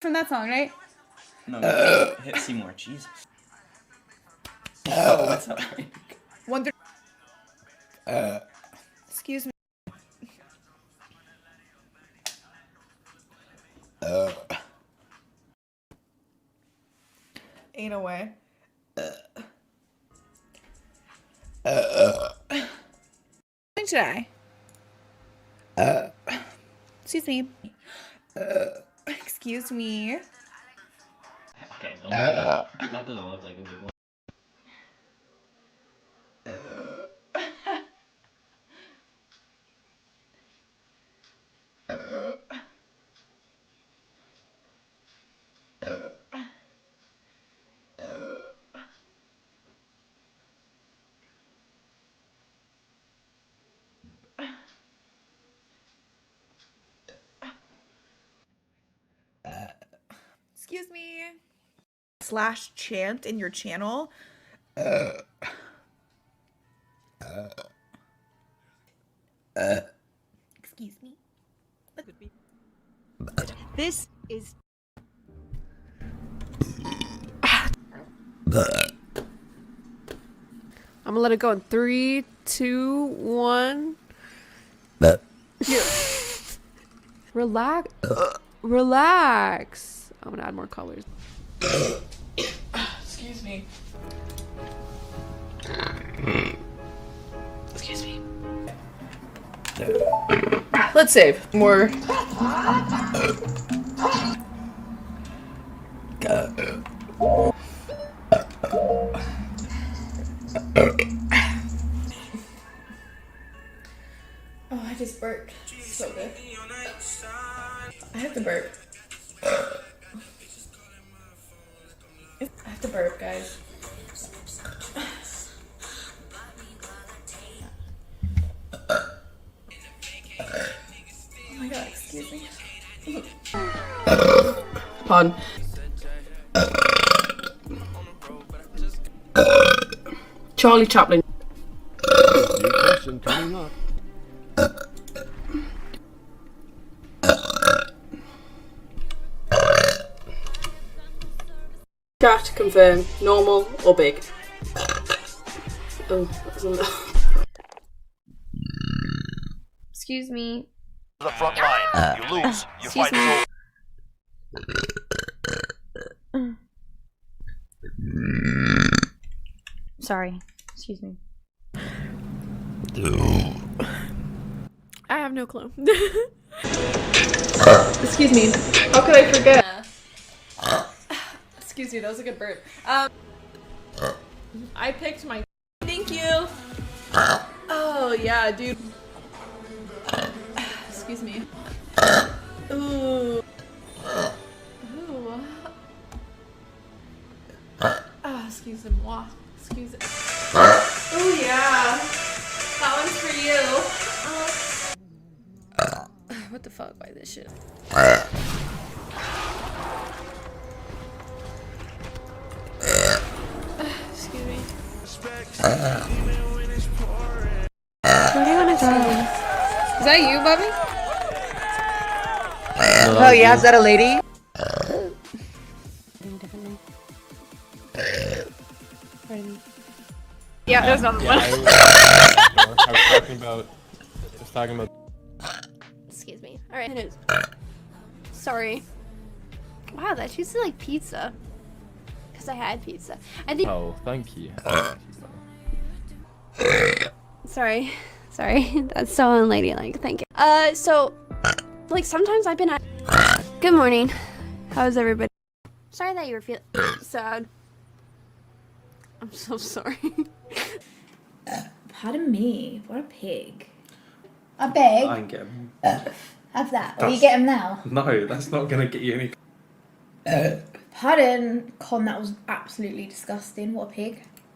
From that song, right? No, hit Seymour. Jesus. Oh, what's up? Wonder. Excuse me. Ain't no way. Should I? Excuse me. Excuse me. Okay, that doesn't look like a good one. Excuse me. / chant in your channel. Excuse me. This is. I'm gonna let it go in 3, 2, 1. Relax. Relax. I'm gonna add more colors. Excuse me. Excuse me. Let's save more. Oh, I just burped. So good. I have to burp. I have to burp, guys. Oh my god, excuse me. Pardon. Charlie Chaplin. New question coming up. Chat, confirm, normal or big? Oh, that's a Excuse me. The front line. You lose. You Excuse fight me. Sorry. Excuse me. I have no clue. Excuse me. How could I forget? Excuse me, that was a good burp. I picked my. Thank you. Oh yeah, dude. Excuse me. Ooh. Ooh. Oh, excuse me. Excuse me. Oh yeah. That one's for you. What the fuck by this shit? Excuse me. What do you want to say? Is that you, Bobby? Oh yeah, is that a lady? Yeah, there's another one. I was talking about. Excuse me. Alright, it is. Sorry. Wow, that tastes like pizza. Because I had pizza. I think. Oh, thank you. Sorry. Sorry. That's so unladylike. Thank you. So, like, sometimes I've been at. Good morning. How's everybody? Sorry that you were feeling sad. I'm so sorry. Pardon me, what a pig. A pig? I can get him. Have that. Will you get him now? No, that's not gonna get you any. Pardon, Con, that was absolutely disgusting. What a pig.